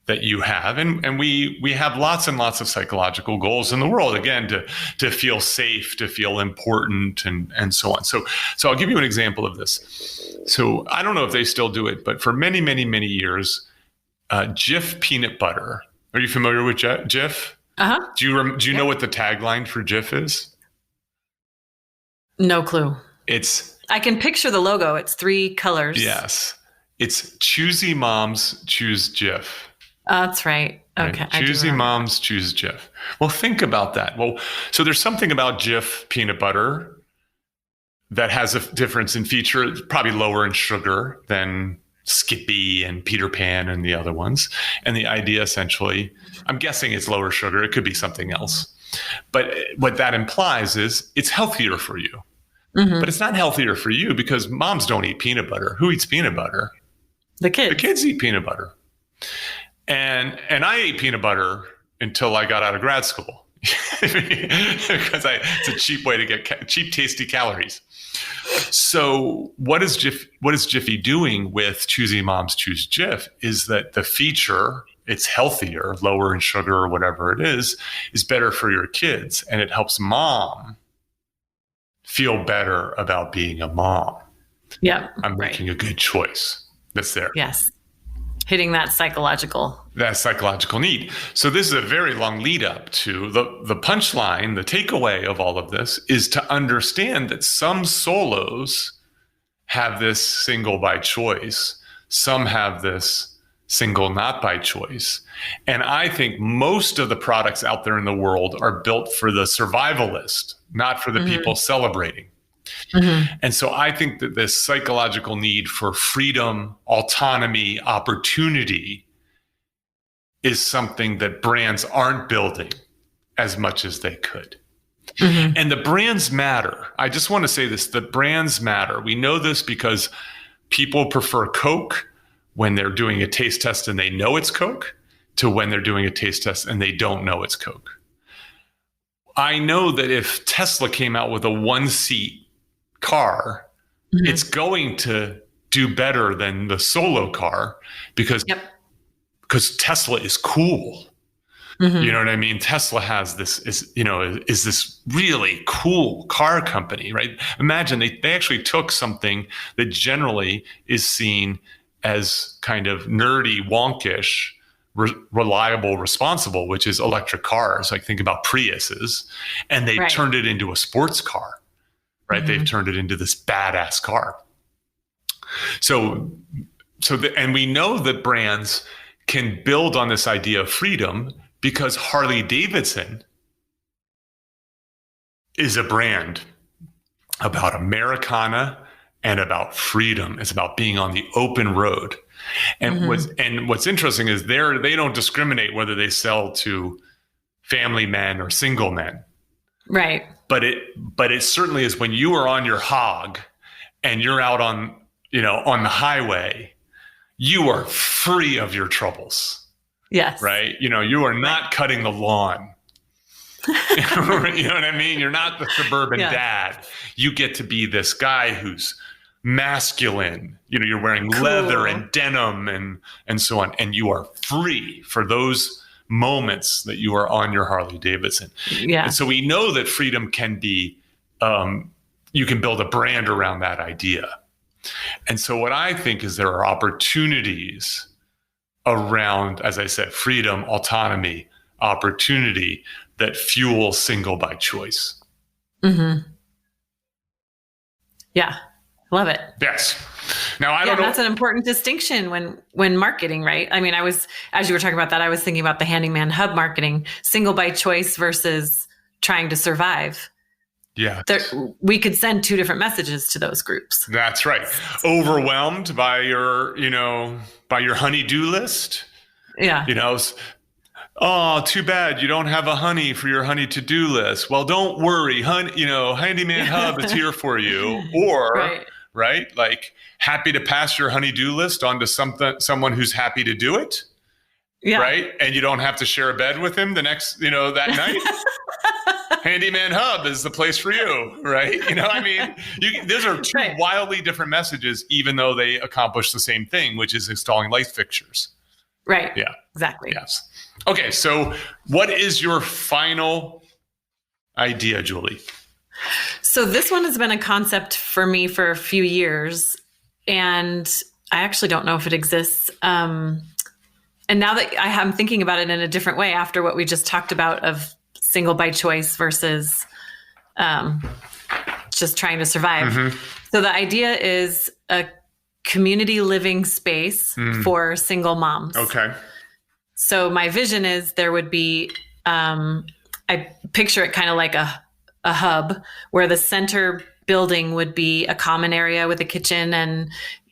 that you have. And we have lots and lots of psychological goals in the world, again, to feel safe, to feel important, and so on. So I'll give you an example of this. So I don't know if they still do it, but for many, many, many years, Jif peanut butter. Are you familiar with Jif? Uh-huh. Do you know what the tagline for Jif is? No clue. I can picture the logo. It's 3 colors. Yes. It's choosy moms choose Jif. That's right. Okay. Right? Choosy moms choose Jif. Well, think about that. Well, so there's something about Jif peanut butter that has a difference in feature. It's probably lower in sugar than Skippy and Peter Pan and the other ones. And the idea essentially, I'm guessing it's lower sugar. It could be something else. But what that implies is it's healthier for you. Mm-hmm. But it's not healthier for you because moms don't eat peanut butter. Who eats peanut butter? The kids. The kids eat peanut butter. And I ate peanut butter until I got out of grad school because it's a cheap way to get cheap, tasty calories. So what is Jiffy doing with Choosy Moms Choose Jif is that the feature, it's healthier, lower in sugar or whatever it is better for your kids. And it helps mom feel better about being a mom. Yeah. I'm making a good choice. That's there. Yes. Hitting that psychological need. So this is a very long lead up to the punchline. The takeaway of all of this is to understand that some solos have this single by choice. Some have this single not by choice. And I think most of the products out there in the world are built for the survivalist, not for the people celebrating. Mm-hmm. And so I think that this psychological need for freedom, autonomy, opportunity is something that brands aren't building as much as they could. Mm-hmm. And the brands matter. I just want to say this, the brands matter. We know this because people prefer Coke when they're doing a taste test and they know it's Coke to when they're doing a taste test and they don't know it's Coke. I know that if Tesla came out with a 1-seat car, it's going to do better than the Solo car because Tesla is cool. You know what I mean? Tesla has this, is this really cool car company, right? Imagine they actually took something that generally is seen as kind of nerdy, wonkish, reliable, responsible, which is electric cars. Like think about Priuses, and they turned it into a sports car, right? They've turned it into this badass car. And we know that brands can build on this idea of freedom because Harley Davidson is a brand about Americana and about freedom. It's about being on the open road. And what's interesting is they don't discriminate whether they sell to family men or single men. Right. But it certainly is when you are on your hog and you're out on the highway, you are free of your troubles. Yes. Right. You are not cutting the lawn. You know what I mean? You're not the suburban dad. You get to be this guy who's masculine. You're wearing leather and denim and so on. And you are free for those moments that you are on your Harley Davidson. Yeah. And so we know that freedom can be, you can build a brand around that idea. And so what I think is there are opportunities around, as I said, freedom, autonomy, opportunity that fuel single by choice. Yeah. Love it. Yes. Now, I don't know. That's an important distinction when marketing, right? I mean, as you were talking about that, I was thinking about the Handyman Hub marketing, single by choice versus trying to survive. Yeah. We could send two different messages to those groups. That's right. Overwhelmed by your honey-do list. Yeah. Oh, too bad you don't have a honey for your honey to-do list. Well, don't worry. Handyman Hub is here for you. Or, right? Like happy to pass your honey-do list onto someone who's happy to do it. Yeah. Right. And you don't have to share a bed with him that night. Handyman Hub is the place for you, right? Those are two wildly different messages, even though they accomplish the same thing, which is installing light fixtures. Right. Yeah. Exactly. Yes. Okay. So what is your final idea, Julie? So this one has been a concept for me for a few years, and I actually don't know if it exists. And now that I'm thinking about it in a different way after what we just talked about of single by choice versus just trying to survive. So the idea is a community living space for single moms. Okay. So my vision is there would be, I picture it kind of like a hub where the center building would be a common area with a kitchen and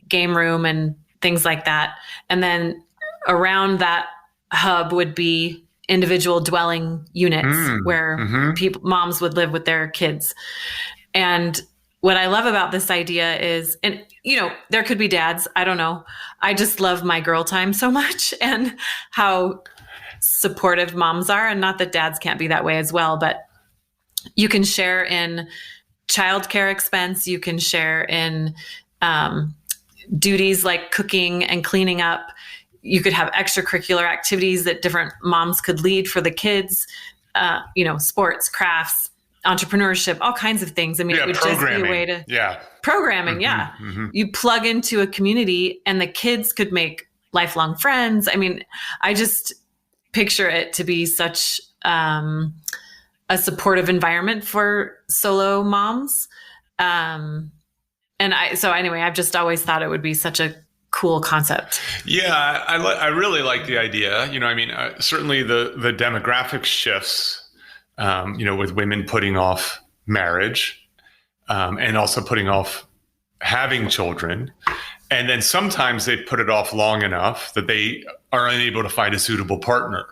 game room and things like that. And then around that hub would be individual dwelling units where moms would live with their kids. And what I love about this idea is, and there could be dads, I don't know. I just love my girl time so much and how supportive moms are. And not that dads can't be that way as well, but you can share in childcare expense. You can share in duties like cooking and cleaning up. You could have extracurricular activities that different moms could lead for the kids, sports, crafts, entrepreneurship, all kinds of things. I mean, it would just be a way to programming. You plug into a community and the kids could make lifelong friends. I mean, I just picture it to be such a supportive environment for solo moms. I've just always thought it would be such a cool concept. Yeah, I really like the idea. Certainly the demographic shifts, with women putting off marriage and also putting off having children. And then sometimes they put it off long enough that they are unable to find a suitable partner.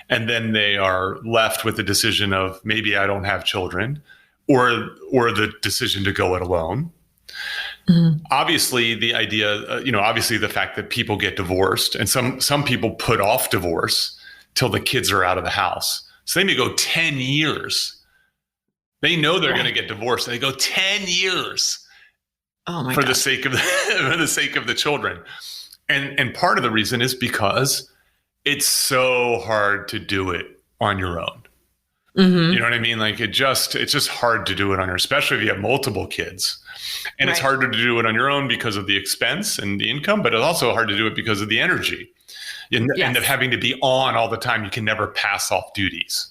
And then they are left with the decision of maybe I don't have children or the decision to go it alone. Obviously, the idea, obviously the fact that people get divorced, and some people put off divorce till the kids are out of the house. So they may go 10 years. They know they're going to get divorced. They go 10 years for the sake of the children. And part of the reason is because it's so hard to do it on your own. Mm-hmm. You know what I mean? Like it's just hard to do it on your, especially if you have multiple kids. And it's harder to do it on your own because of the expense and the income, but it's also hard to do it because of the energy and of having to be on all the time. You can never pass off duties.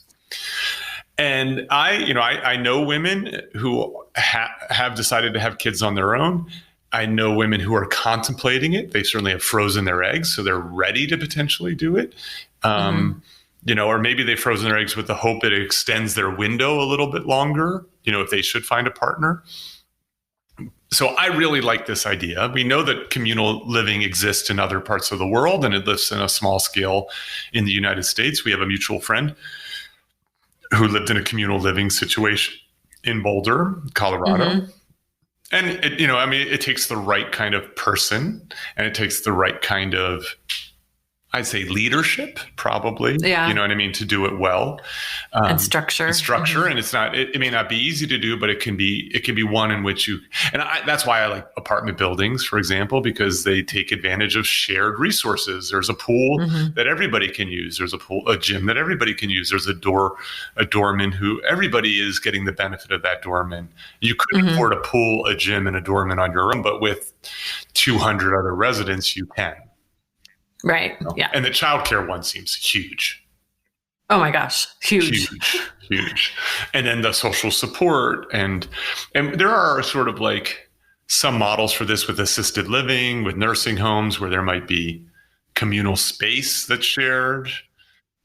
And I know women who have decided to have kids on their own. I know women who are contemplating it. They certainly have frozen their eggs, so they're ready to potentially do it. Or maybe they've frozen their eggs with the hope that it extends their window a little bit longer, if they should find a partner. So I really like this idea. We know that communal living exists in other parts of the world, and it lives in a small scale in the United States. We have a mutual friend who lived in a communal living situation in Boulder, Colorado. Mm-hmm. And it takes the right kind of person, and it takes the right kind of, I'd say, leadership, probably. Yeah. You know what I mean? To do it well. And structure. Mm-hmm. And it may not be easy to do, but it can be one in which that's why I like apartment buildings, for example, because they take advantage of shared resources. There's a pool that everybody can use. There's a gym that everybody can use. There's a doorman who everybody is getting the benefit of that doorman. You couldn't afford a pool, a gym, and a doorman on your own, but with 200 other residents, you can. Right. Yeah. And the childcare one seems huge. Oh my gosh. Huge. And then the social support and there are sort of like some models for this with assisted living, with nursing homes where there might be communal space that's shared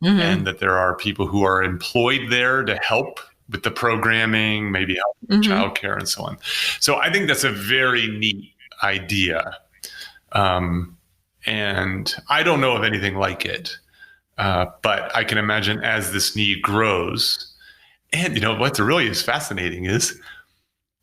and that there are people who are employed there to help with the programming, maybe help with childcare and so on. So I think that's a very neat idea. And I don't know of anything like it, but I can imagine as this need grows. And what really is fascinating is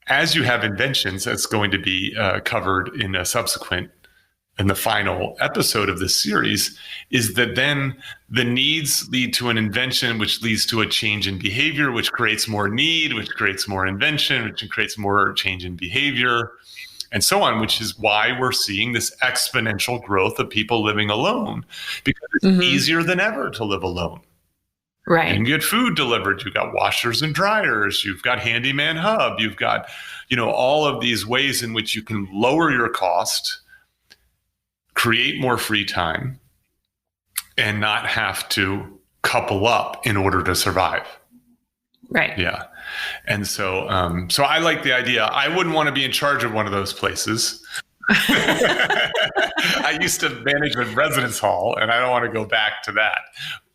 as you have inventions, that's going to be covered in the final episode of this series, is that then the needs lead to an invention, which leads to a change in behavior, which creates more need, which creates more invention, which creates more change in behavior, and so on, which is why we're seeing this exponential growth of people living alone, because it's easier than ever to live alone. Right. You can get food delivered. You've got washers and dryers. You've got Handyman Hub. You've got, all of these ways in which you can lower your cost, create more free time, and not have to couple up in order to survive. Right. Yeah. And so I like the idea. I wouldn't want to be in charge of one of those places. I used to manage a residence hall, and I don't want to go back to that.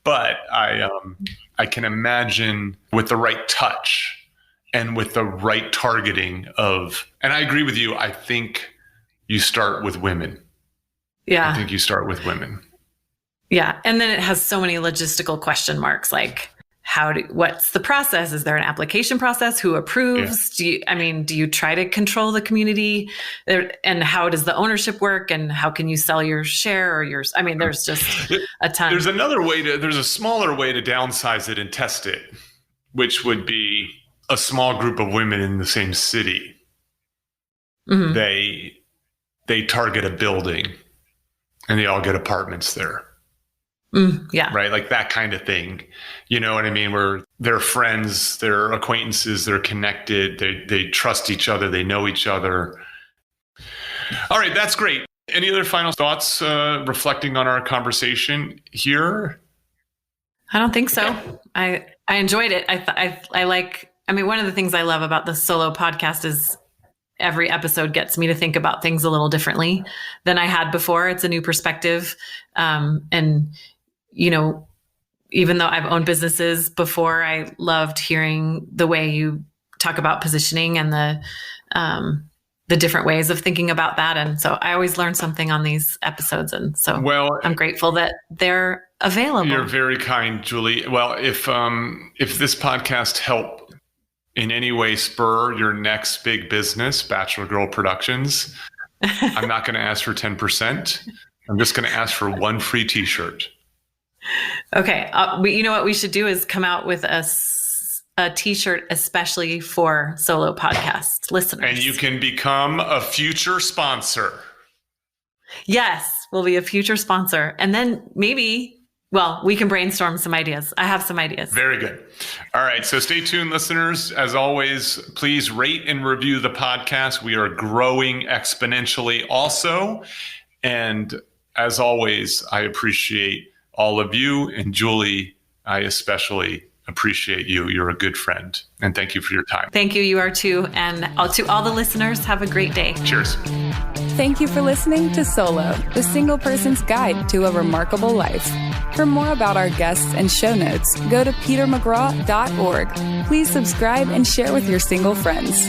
But I can imagine with the right touch and with the right targeting and I agree with you. I think you start with women. Yeah. I think you start with women. Yeah. And then it has so many logistical question marks, like what's the process? Is there an application process? Who approves? Yeah. Do you try to control the community? And how does the ownership work? And how can you sell your share or yours? There's just a ton. There's a smaller way to downsize it and test it, which would be a small group of women in the same city. Mm-hmm. They target a building and they all get apartments there. Yeah. Right. Like that kind of thing. You know what I mean? Where they're friends, they're acquaintances, they're connected, they trust each other, they know each other. All right. That's great. Any other final thoughts reflecting on our conversation here? I don't think so. I enjoyed it. I like, one of the things I love about the solo podcast is every episode gets me to think about things a little differently than I had before. It's a new perspective. Even though I've owned businesses before, I loved hearing the way you talk about positioning and the different ways of thinking about that. And so I always learn something on these episodes. And so I'm grateful that they're available. You're very kind, Julie. Well, if this podcast helped in any way spur your next big business, Bachelor Girl Productions, I'm not going to ask for 10%. I'm just going to ask for one free t-shirt. Okay. You know what we should do is come out with a t-shirt especially for solo podcast listeners. And you can become a future sponsor. Yes, we'll be a future sponsor. And then maybe, we can brainstorm some ideas. I have some ideas. Very good. All right. So stay tuned, listeners. As always, please rate and review the podcast. We are growing exponentially also. And as always, I appreciate all of you. And Julie, I especially appreciate you. You're a good friend. And thank you for your time. Thank you. You are too. And to all the listeners, have a great day. Cheers. Thank you for listening to Solo, the single person's guide to a remarkable life. For more about our guests and show notes, go to petermcgraw.org. Please subscribe and share with your single friends.